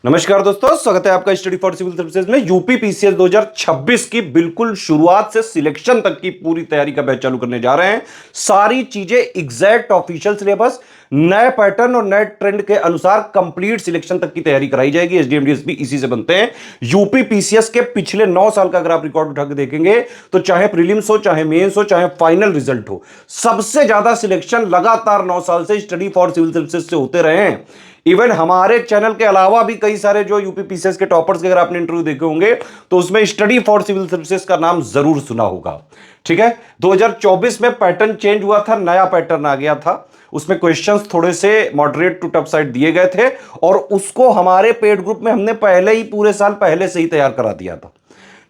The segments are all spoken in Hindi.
नमस्कार दोस्तों, स्वागत है आपका स्टडी फॉर सिविल सर्विसेज में। यूपी पीसीएस 2026 की बिल्कुल शुरुआत से सिलेक्शन तक की पूरी तैयारी का बैच चालू करने जा रहे हैं। सारी चीजें एग्जैक्ट ऑफिशियल सिलेबस, नए पैटर्न और नए ट्रेंड के अनुसार कंप्लीट सिलेक्शन तक की तैयारी कराई जाएगी। एसडीएम डीएसपी इसी से बनते हैं। यूपी पीसीएस के पिछले 9 साल का अगर आप रिकॉर्ड उठा के देखेंगे तो चाहे प्रीलिम्स हो, चाहे मेंस हो, चाहे फाइनल रिजल्ट हो, सबसे ज्यादा सिलेक्शन लगातार 9 साल से स्टडी फॉर सिविल सर्विसेज से होते रहे हैं। इवन हमारे चैनल के अलावा भी कई सारे जो यूपी पीसीएस के टॉपर्स के अगर आपने इंटरव्यू देखे होंगे तो उसमें स्टडी फॉर सिविल सर्विसेज का नाम जरूर सुना होगा। ठीक है, 2024 में पैटर्न चेंज हुआ था, नया पैटर्न आ गया था। उसमें क्वेश्चंस थोड़े से मॉडरेट टू टफ साइड दिए गए थे और उसको हमारे पेड ग्रुप में हमने पहले ही पूरे साल पहले से ही तैयार करा दिया था।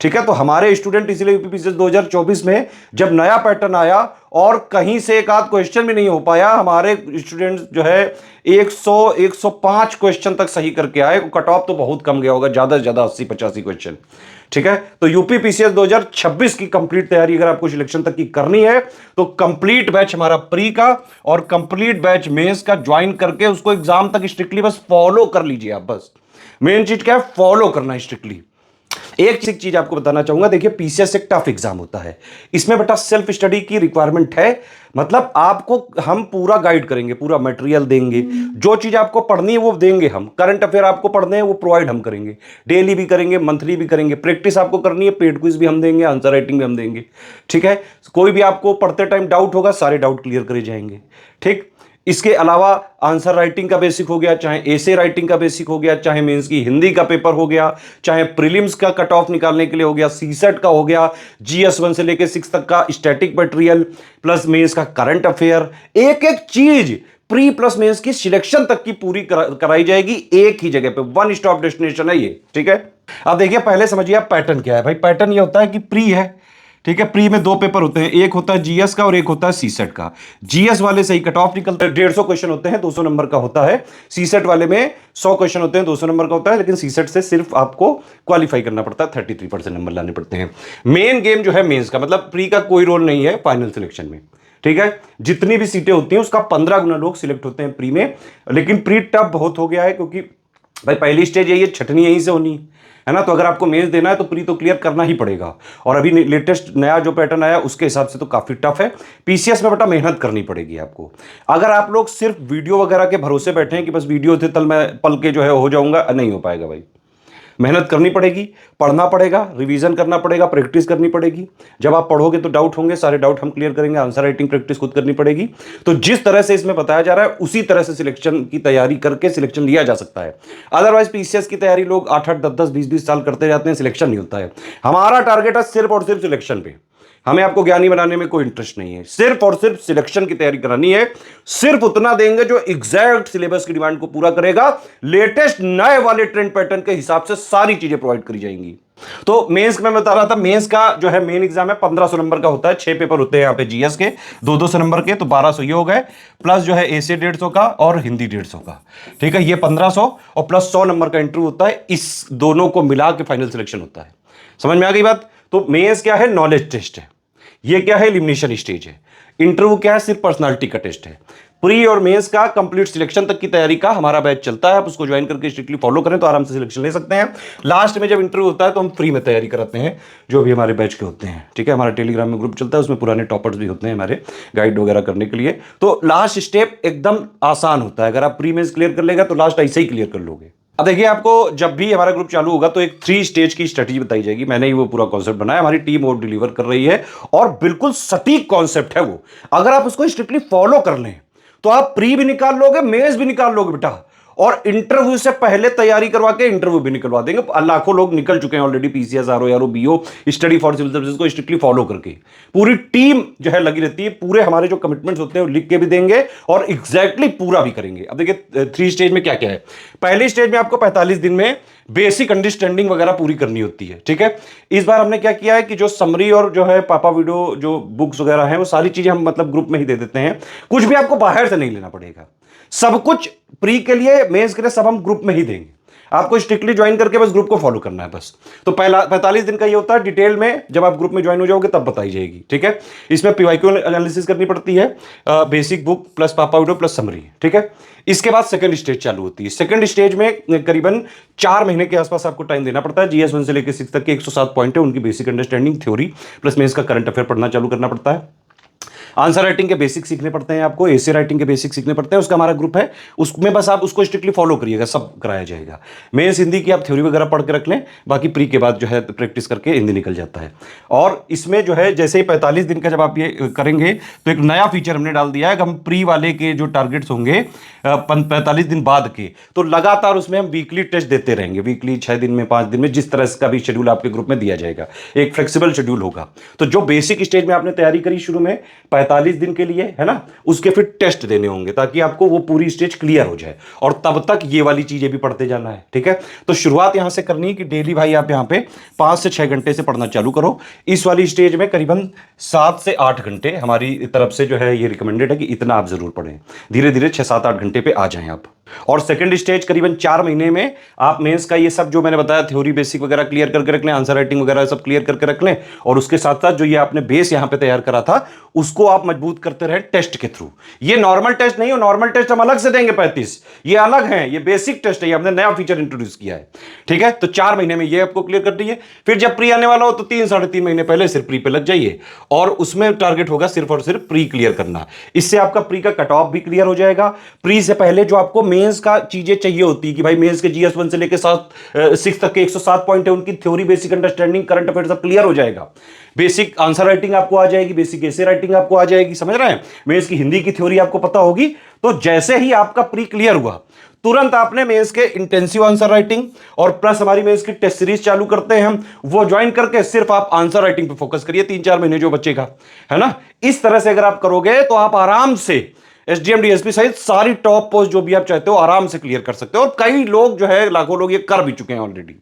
ठीक है, तो हमारे स्टूडेंट इसलिए यूपी पीसीएस 2024 में जब नया पैटर्न आया और कहीं से एक आध क्वेश्चन भी नहीं हो पाया, हमारे स्टूडेंट जो है 105 क्वेश्चन तक सही करके आए। कट ऑफ तो बहुत कम गया होगा, ज्यादा से ज्यादा 80-85 क्वेश्चन। ठीक है, तो यूपी पीसीएस 2026 की कंप्लीट तैयारी अगर आपको सिलेक्शन तक की करनी है तो कंप्लीट बैच हमारा प्री का और कंप्लीट बैच मेंस का ज्वाइन करके उसको एग्जाम तक स्ट्रिक्टली बस फॉलो कर लीजिए। आप बस मेन चीज क्या है, फॉलो करना स्ट्रिक्टली। एक चीज आपको बताना चाहूंगा, देखिए पीसीएस एक टफ एग्जाम होता है, इसमें बेटा सेल्फ स्टडी की रिक्वायरमेंट है। मतलब आपको हम पूरा गाइड करेंगे, पूरा मटेरियल देंगे, जो चीज आपको पढ़नी है वो देंगे हम। करंट अफेयर आपको पढ़ने हैं वो प्रोवाइड हम करेंगे, डेली भी करेंगे, मंथली भी करेंगे। प्रैक्टिस आपको करनी है, पेड क्विज भी हम देंगे, आंसर राइटिंग भी हम देंगे। ठीक है, कोई भी आपको पढ़ते टाइम डाउट होगा, सारे डाउट क्लियर करे जाएंगे। ठीक, इसके अलावा आंसर राइटिंग का बेसिक हो गया, चाहे एसे राइटिंग का बेसिक हो गया, चाहे मेंस की हिंदी का पेपर हो गया, चाहे प्रीलिम्स का कट ऑफ निकालने के लिए हो गया, सीसेट का हो गया, जीएस 1 से लेकर 6 तक का स्टैटिक मटेरियल प्लस मेंस का करंट अफेयर, एक एक चीज प्री प्लस मेंस की सिलेक्शन तक की पूरी कराई जाएगी एक ही जगह पे। वन स्टॉप डेस्टिनेशन है ये। ठीक है, अब देखिए पहले समझिए आप पैटर्न क्या है। भाई पैटर्न ये होता है कि प्री है, ठीक है, प्री में 2 पेपर होते हैं, एक होता है जीएस का और एक होता है सीसेट का। जीएस वाले से ही कट ऑफ निकलता है, 150 क्वेश्चन होते हैं, 200 नंबर का होता है। सीसेट वाले में 100 क्वेश्चन होते हैं, 200 नंबर का होता है, लेकिन सीसेट से सिर्फ आपको क्वालिफाई करना पड़ता है, 33% नंबर लाने पड़ते हैं। मेन गेम जो है मेंस का, मतलब प्री का कोई रोल नहीं है फाइनल सिलेक्शन में। ठीक है, जितनी भी सीटें होती हैं उसका 15 गुना लोग सिलेक्ट होते हैं प्री में। लेकिन प्री टफ बहुत हो गया है, क्योंकि भाई पहली स्टेज यही है, छटनी यहीं से होनी है ना। तो अगर आपको मेंस देना है तो प्री तो क्लियर करना ही पड़ेगा। और अभी लेटेस्ट नया जो पैटर्न आया उसके हिसाब से तो काफी टफ है। पीसीएस में बेटा मेहनत करनी पड़ेगी आपको। अगर आप लोग सिर्फ वीडियो वगैरह के भरोसे बैठे हैं कि बस वीडियो थे तल मैं पल के जो है हो जाऊंगा, नहीं हो पाएगा भाई। मेहनत करनी पड़ेगी, पढ़ना पड़ेगा, रिवीजन करना पड़ेगा, प्रैक्टिस करनी पड़ेगी। जब आप पढ़ोगे तो डाउट होंगे, सारे डाउट हम क्लियर करेंगे। आंसर राइटिंग प्रैक्टिस खुद करनी पड़ेगी। तो जिस तरह से इसमें बताया जा रहा है उसी तरह से सिलेक्शन की तैयारी करके सिलेक्शन लिया जा सकता है। अदरवाइज पीसीएस की तैयारी लोग 8-8, 10-10, 20-20 साल करते जाते हैं, सिलेक्शन नहीं होता है। हमारा टारगेट है सिर्फ और सिर्फ सिलेक्शन पे। हमें आपको ज्ञानी बनाने में कोई इंटरेस्ट नहीं है, सिर्फ और सिर्फ सिलेक्शन की तैयारी करानी है। सिर्फ उतना देंगे जो एग्जैक्ट सिलेबस की डिमांड को पूरा करेगा। लेटेस्ट नए वाले ट्रेंड पैटर्न के हिसाब से सारी चीजें प्रोवाइड करी जाएंगी। तो मेंस में बता रहा था, मेंस का जो है मेन एग्जाम है 1500 नंबर का होता है। 6 पेपर होते हैं यहाँ पे जीएस के, 200 नंबर के, तो 1200 ये हो गए। प्लस जो है एसे 150 का और हिंदी 150 का। ठीक है, ये 1500 और प्लस 100 नंबर का इंटरव्यू होता है। इस दोनों को मिला के फाइनल सिलेक्शन होता है। समझ में आ गई बात? तो मेंस क्या है, नॉलेज टेस्ट है। ये क्या है, एलिमिनेशन स्टेज है। इंटरव्यू क्या है, सिर्फ पर्सनालिटी का टेस्ट है। प्री और मेंस का कंप्लीट सिलेक्शन तक की तैयारी का हमारा बैच चलता है। आप उसको ज्वाइन करके स्ट्रिक्टली फॉलो करें तो आराम से सिलेक्शन ले सकते हैं। लास्ट में जब इंटरव्यू होता है तो हम फ्री में तैयारी कराते हैं, जो भी हमारे बैच के होते हैं। ठीक है, हमारा टेलीग्राम में ग्रुप चलता है, उसमें पुराने टॉपर्स भी होते हैं हमारे, गाइड वगैरह करने के लिए। तो लास्ट स्टेप एकदम आसान होता है। अगर आप प्री मेंस क्लियर कर लेगा तो लास्ट ऐसे ही क्लियर कर लोगे। अब देखिए, आपको जब भी हमारा ग्रुप चालू होगा तो एक 3 स्टेज की स्ट्रेटजी बताई जाएगी। मैंने ही वो पूरा कॉन्सेप्ट बनाया, हमारी टीम वो डिलीवर कर रही है और बिल्कुल सटीक कॉन्सेप्ट है वो। अगर आप उसको स्ट्रिक्टली फॉलो कर लें तो आप प्री भी निकाल लोगे, मेंस भी निकाल लोगे बेटा। और इंटरव्यू से पहले तैयारी करवा के इंटरव्यू भी निकलवा देंगे। लाखों लोग निकल चुके हैं ऑलरेडी, पीसीएस, आरओ, यारो, BO, study for civil services को स्ट्रिक्टली फॉलो करके। पूरी टीम जो है लगी रहती है, पूरे हमारे जो कमिटमेंट्स होते हैं वो लिख के भी देंगे और एग्जैक्टली पूरा भी करेंगे। अब देखिए 3 स्टेज में क्या क्या है। पहली स्टेज में आपको 45 दिन में बेसिक अंडरस्टैंडिंग वगैरह पूरी करनी होती है। ठीक है, इस बार हमने क्या किया है कि जो समरी और जो है पापा वीडियो जो बुक्स वगैरह हैं वो सारी चीजें हम मतलब ग्रुप में ही दे देते हैं। कुछ भी आपको बाहर से नहीं लेना पड़ेगा, सब कुछ प्री के लिए मेंस के लिए सब हम ग्रुप में ही देंगे। आपको स्ट्रिक्टली ज्वाइन करके बस ग्रुप को फॉलो करना है बस। तो पहला 45 दिन का ये होता है, डिटेल में जब आप ग्रुप में ज्वाइन हो जाओगे तब बताई जाएगी, ठीक है। इसमें पीवाईक्यू एनालिसिस करनी पड़ती है, बेसिक बुक प्लस पापा वीडियो प्लस समरी, ठीक है। इसके बाद सेकंड स्टेज चालू होती है। सेकंड स्टेज में करीबन 4 महीने के आसपास आपको टाइम देना पड़ता है। जीएस 1 से लेकर 6 तक के 107 पॉइंट है, उनकी basic understanding, theory plus mains का करंट अफेयर पढ़ना चालू करना पड़ता है। आंसर राइटिंग के बेसिक सीखने पड़ते हैं आपको, एसे राइटिंग के बेसिक सीखने पड़ते हैं। उसका हमारा ग्रुप है, उसमें बस आप उसको स्ट्रिक्टली फॉलो करिएगा, सब कराया जाएगा। मेंस हिंदी की आप थ्योरी वगैरह पढ़ के रख लें, बाकी प्री के बाद जो है प्रैक्टिस करके हिंदी निकल जाता है। और इसमें जो है जैसे ही 45 दिन का जब आप ये करेंगे तो एक नया फीचर हमने डाल दिया है कि हम प्री वाले के जो टारगेट्स होंगे 45 दिन बाद के, तो लगातार उसमें हम वीकली टेस्ट देते रहेंगे, वीकली 6 दिन में 5 दिन में, जिस तरह का भी शेड्यूल आपके ग्रुप में दिया जाएगा, एक फ्लेक्सिबल शेड्यूल होगा। तो जो बेसिक स्टेज में आपने तैयारी करी शुरू में 45 दिन के लिए, है ना, उसके फिर टेस्ट देने होंगे ताकि आपको वो पूरी स्टेज क्लियर हो जाए, और तब तक ये वाली चीजें भी पढ़ते जाना है, ठीक है। तो शुरुआत यहां से करनी है कि डेली भाई आप यहां पे 5 से 6 घंटे से पढ़ना चालू करो। इस वाली स्टेज में करीबन 7 से 8 घंटे हमारी तरफ से जो है ये रिकमेंडेड है कि इतना आप जरूर पढ़ें। धीरे धीरे 6-7-8 घंटे पे आ जाएं आप। और सेकंड स्टेज करीबन 4 महीने में आप मेंस का ये सब जो मैंने बताया थ्योरी बेसिक वगैरह क्लियर करके रख लें, आंसर राइटिंग वगैरह सब क्लियर करके रख लें, और उसके साथ साथ जो ये आपने बेस यहां पे तैयार करा था उसको आप मजबूत करते रहे टेस्ट के थ्रू। ये नॉर्मल टेस्ट नहीं है, नॉर्मल टेस्ट हम अलग से देंगे 35, ये अलग है, ये बेसिक टेस्ट है, ये हमने नया फीचर इंट्रोड्यूस किया है, ठीक है। तो 4 महीने में ये आपको क्लियर कर दिए। फिर जब प्री आने वाला हो तो 3-3.5 महीने पहले सिर्फ प्री पे लग जाइए, और उसमें टारगेट होगा सिर्फ और सिर्फ प्री क्लियर करना। इससे आपका प्री का कट ऑफ भी क्लियर हो जाएगा। प्री से पहले जो आपको मेंस का चीजें चाहिए होती है कि भाई मेंस के जीएस 1 से लेकर 6 तक के 107 पॉइंट है, उनकी theory basic understanding current affair सब क्लियर हो जाएगा। बेसिक आंसर राइटिंग आपको आ जाएगी, बेसिक एसे राइटिंग आपको आ जाएगी, समझ रहे हैं। मेंस की हिंदी की थ्योरी आपको पता होगी। तो जैसे ही आपका प्री क्लियर हुआ तुरंत आपने मेंस के इंटेंसिव आंसर राइटिंग और प्लस हमारी मेंस की टेस्ट सीरीज चालू करते हैं हम, वो ज्वाइन करके सिर्फ आप आंसर राइटिंग पे फोकस करिए 3-4 महीने जो बचेगा, है ना। इस तरह से अगर आप करोगे तो आप आराम से एसडीएम डीएसपी सहित सारी टॉप पोस्ट जो भी आप चाहते हो आराम से क्लियर कर सकते हो। और कई लोग जो है, लाखों लोग ये कर भी चुके हैं ऑलरेडी।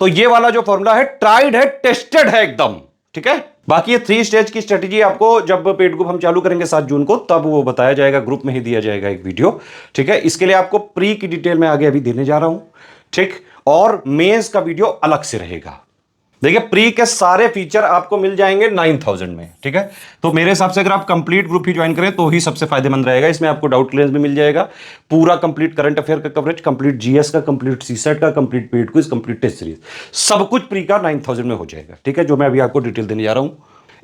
तो ये वाला जो फॉर्मूला है ट्राइड है, टेस्टेड है एकदम, ठीक है। बाकी ये 3 स्टेज की स्ट्रेटेजी आपको जब पेड ग्रुप हम चालू करेंगे 7 जून को, तब वो बताया जाएगा, ग्रुप में ही दिया जाएगा एक वीडियो, ठीक है। इसके लिए आपको प्री की डिटेल में आगे अभी देने जा रहा हूं, ठीक। और मेंस का वीडियो अलग से रहेगा। देखिए प्री के सारे फीचर आपको मिल जाएंगे 9000 में, ठीक है। तो मेरे हिसाब से अगर आप कंप्लीट ग्रुप ही ज्वाइन करें तो ही सबसे फायदेमंद रहेगा। इसमें आपको डाउट क्लियरेंस भी मिल जाएगा, पूरा कंप्लीट करंट अफेयर का कवरेज, कंप्लीट जीएस का, कंप्लीट सीसेट का, complete paid quiz, complete test series, सब कुछ प्री का 9000 में हो जाएगा, ठीक है, जो मैं अभी आपको डिटेल देने जा रहा हूं।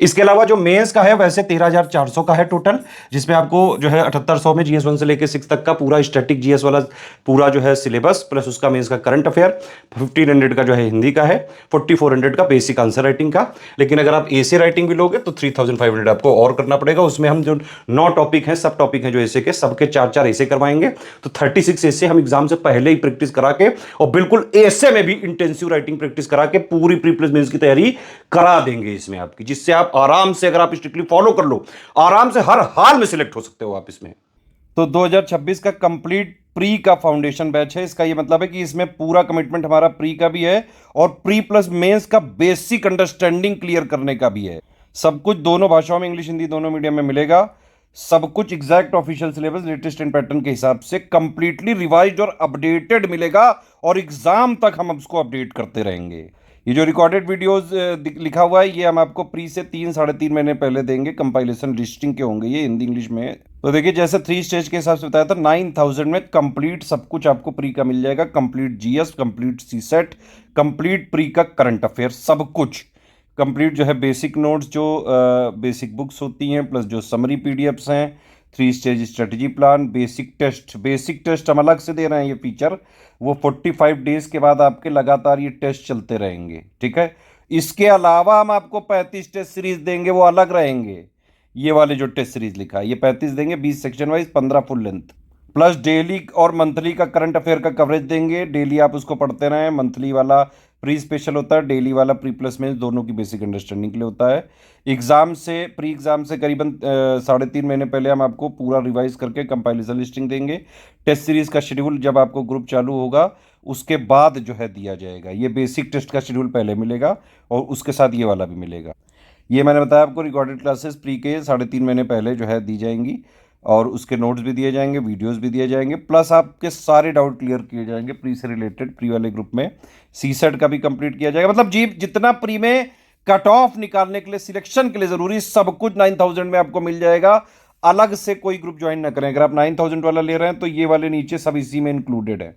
इसके अलावा जो मेंस का है वैसे 13400 का है टोटल, जिसमें आपको जो है 7800 में जीएस 1 से लेकर 6 तक का पूरा स्टैटिक जीएस वाला पूरा जो है सिलेबस, प्लस उसका मेंस का करंट अफेयर, 1500 का जो है हिंदी का है, 4400 का बेसिक आंसर राइटिंग का। लेकिन अगर आप एसे राइटिंग भी लोगे तो 3500 आपको और करना पड़ेगा। उसमें हम जो 9 टॉपिक हैं, सब टॉपिक हैं जो एसे के, सबके 4-4 एसे करवाएंगे। तो 36 एसे हम एग्जाम से पहले ही प्रैक्टिस करा के, और बिल्कुल एसे में भी इंटेंसिव राइटिंग प्रैक्टिस करा के पूरी प्री प्लस मेंस की तैयारी करा देंगे इसमें आपकी, जिससे आप आराम से, अगर आप स्ट्रिक्टली फॉलो कर लो, आराम से हर हाल में सिलेक्ट हो सकते हो आप इसमें। तो 2026 का कंप्लीट प्री का फाउंडेशन बैच है। इसका ये मतलब है कि इसमें पूरा कमिटमेंट हमारा प्री का भी है और प्री प्लस मेंस का बेसिक अंडरस्टैंडिंग क्लियर करने का भी है। सब कुछ दोनों भाषाओं में, इंग्लिश हिंदी दोनों मीडियम में मिलेगा। सब कुछ exact official syllabus, latest and pattern के हिसाब से कंप्लीटली रिवाइज्ड और अपडेटेड मिलेगा, और एग्जाम तक हम उसको अपडेट करते रहेंगे। ये जो रिकॉर्डेड वीडियोस लिखा हुआ है, ये हम आपको प्री से 3-3.5 महीने पहले देंगे। कंपाइलेशन लिस्टिंग के होंगे ये, हिंदी इंग्लिश में। तो देखिए जैसे 3 स्टेज के हिसाब से बताया था, 9000 में कंप्लीट सब कुछ आपको प्री का मिल जाएगा। Complete GS, complete CSAT, complete pre का करंट अफेयर, सब कुछ कंप्लीट जो है। बेसिक नोट्स जो बेसिक बुक्स होती हैं, प्लस जो समरी पीडीएफ्स हैं, 3 stage strategy plan, basic test हम अलग से दे रहे हैं ये फीचर। वो 45 डेज के बाद आपके लगातार ये टेस्ट चलते रहेंगे, ठीक है। इसके अलावा हम आपको 35 टेस्ट सीरीज देंगे, वो अलग रहेंगे। ये वाले जो टेस्ट सीरीज लिखा है ये 35 देंगे, 20 section wise, 15 full length, plus daily और मंथली का करंट अफेयर का कवरेज देंगे। डेली आप उसको पढ़ते रहें। मंथली वाला प्री स्पेशल होता है, डेली वाला प्री प्लस में दोनों की बेसिक अंडरस्टैंडिंग के लिए होता है। एग्जाम से, प्री एग्जाम से करीबन 3.5 महीने पहले हम आपको पूरा रिवाइज करके कंपाइलेशन लिस्टिंग देंगे। टेस्ट सीरीज का शेड्यूल जब आपको ग्रुप चालू होगा उसके बाद जो है दिया जाएगा। ये बेसिक टेस्ट का शेड्यूल पहले मिलेगा और उसके साथ ये वाला भी मिलेगा। ये मैंने बताया आपको, रिकॉर्डेड क्लासेस प्री के 3.5 महीने पहले जो है दी जाएंगी। और उसके नोट्स भी दिए जाएंगे, वीडियोस भी दिए जाएंगे, प्लस आपके सारे डाउट क्लियर किए जाएंगे प्री से रिलेटेड। प्री वाले ग्रुप में सीसेट का भी कंप्लीट किया जाएगा। मतलब जी जितना प्री में कट ऑफ निकालने के लिए, सिलेक्शन के लिए जरूरी सब कुछ 9000 में आपको मिल जाएगा। अलग से कोई ग्रुप ज्वाइन ना करें। अगर आप 9000 वाला ले रहे हैं तो ये वाले नीचे सब इसी में इंक्लूडेड है,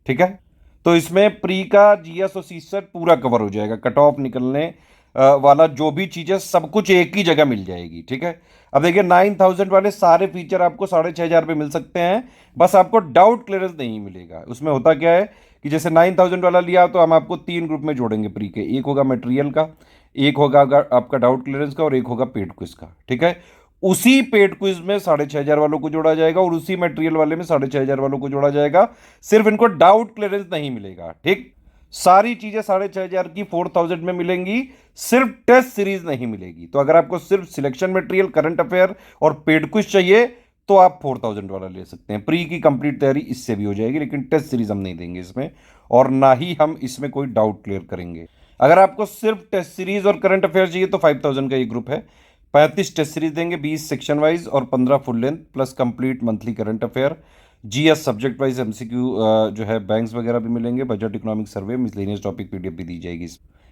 ठीक है। तो इसमें प्री का जीएस और सीसेट पूरा कवर हो जाएगा। कट ऑफ निकलने वाला जो भी चीज़ें सब कुछ एक ही जगह मिल जाएगी, ठीक है। अब देखिए 9000 वाले सारे फीचर आपको 6500 पे मिल सकते हैं, बस आपको डाउट क्लियरेंस नहीं मिलेगा। उसमें होता क्या है कि जैसे 9000 वाला लिया तो हम आपको 3 ग्रुप में जोड़ेंगे प्री के। एक होगा मटेरियल का, एक होगा आपका डाउट क्लियरेंस का, और एक होगा पेड क्विज का, ठीक है। उसी पेड क्विज में 6500 वालों को जोड़ा जाएगा और उसी मटेरियल वाले में 6500 वालों को जोड़ा जाएगा। सिर्फ इनको डाउट क्लियरेंस नहीं मिलेगा, ठीक। सारी चीजें 6500 की 4000 में मिलेंगी, सिर्फ टेस्ट सीरीज नहीं मिलेगी। तो अगर आपको सिर्फ सिलेक्शन मटेरियल, करंट अफेयर और पेड क्विज चाहिए तो आप 4000 वाला ले सकते हैं। प्री की कंप्लीट तैयारी इससे भी हो जाएगी, लेकिन टेस्ट सीरीज हम नहीं देंगे इसमें, और ना ही हम इसमें कोई डाउट क्लियर करेंगे। अगर आपको सिर्फ टेस्ट सीरीज और करंट अफेयर चाहिए तो 5000 का ये ग्रुप है। 35 टेस्ट सीरीज देंगे, 20 सेक्शन वाइज और 15 full length, plus complete monthly current affair, GS subject wise MCQ जो है बैंक्स वगैरह भी मिलेंगे, budget economic survey, miscellaneous topic PDF भी दी जाएगी।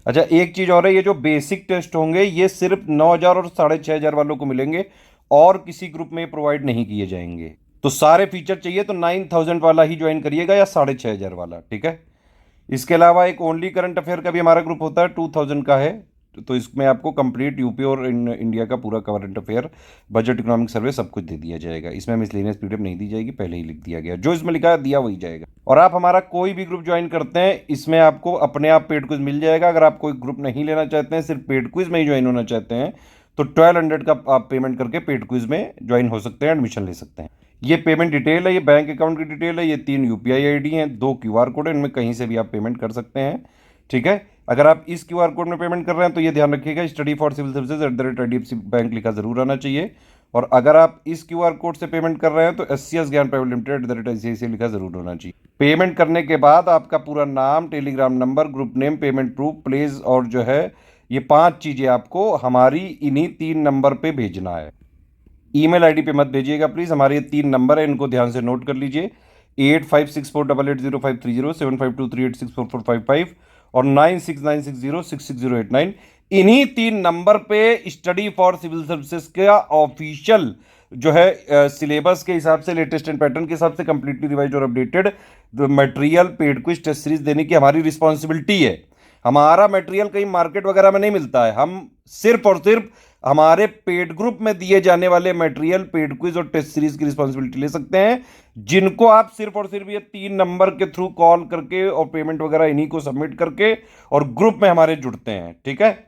अच्छा एक चीज़ और है, ये जो बेसिक टेस्ट होंगे ये सिर्फ 9000 और 6500 वालों को मिलेंगे, और किसी ग्रुप में प्रोवाइड नहीं किए जाएंगे। तो सारे फीचर चाहिए तो 9000 वाला ही ज्वाइन करिएगा या 6500 वाला, ठीक है। इसके अलावा एक ओनली करंट अफेयर का भी हमारा ग्रुप होता है, 2000 का है। तो इसमें आपको कंप्लीट यूपी और इंडिया का पूरा current affair, budget economic survey सब कुछ दे दिया जाएगा। इसमें मिसलेनियस पीडीएफ नहीं दी जाएगी, पहले ही लिख दिया गया, जो इसमें लिखा है दिया वही जाएगा। और आप हमारा कोई भी ग्रुप ज्वाइन करते हैं इसमें आपको अपने आप पेड क्विज मिल जाएगा। अगर आप कोई ग्रुप नहीं लेना चाहते हैं, सिर्फ पेड क्विज में ही ज्वाइन होना चाहते हैं, तो 1200 का आप पेमेंट करके पेड क्विज में ज्वाइन हो सकते हैं, एडमिशन ले सकते हैं। ये पेमेंट डिटेल है, ये बैंक अकाउंट की डिटेल है, ये 3 यूपीआई आईडी हैं, 2 क्यूआर कोड है, इनमें कहीं से भी आप पेमेंट कर सकते हैं, ठीक है। अगर आप इस क्यूआर कोड में पेमेंट कर रहे हैं तो ये ध्यान रखिएगा study for civil services @IDFC bank लिखा जरूर आना चाहिए। और अगर आप इस क्यूआर कोड से पेमेंट कर रहे हैं तो SCS ज्ञान प्राइवेट लिमिटेड @ICICI लिखा जरूर होना चाहिए। पेमेंट करने के बाद आपका पूरा नाम, Telegram number, group name, payment proof, place, और जो है ये 5 चीज़ें आपको हमारी इन्हीं 3 नंबर पे भेजना है। ईमेल आईडी पे मत भेजिएगा प्लीज़। हमारे ये 3 नंबर है, इनको ध्यान से नोट कर लीजिए। 8564880530, 7523864455 और 9696066089। इन्हीं 3 नंबर पे स्टडी फॉर सिविल सर्विसेज का ऑफिशियल जो है सिलेबस के हिसाब से, लेटेस्ट एंड पैटर्न के हिसाब से कंप्लीटली रिवाइज और updated material, paid quiz, test series देने की हमारी रिस्पॉन्सिबिलिटी है। हमारा मटेरियल कहीं मार्केट वगैरह में नहीं मिलता है। हम सिर्फ और सिर्फ हमारे पेड ग्रुप में दिए जाने वाले मटेरियल, पेड क्विज और टेस्ट सीरीज की रिस्पॉन्सिबिलिटी ले सकते हैं, जिनको आप सिर्फ और सिर्फ ये 3 नंबर के थ्रू कॉल करके और पेमेंट वगैरह इन्हीं को सबमिट करके और ग्रुप में हमारे जुड़ते हैं, ठीक है।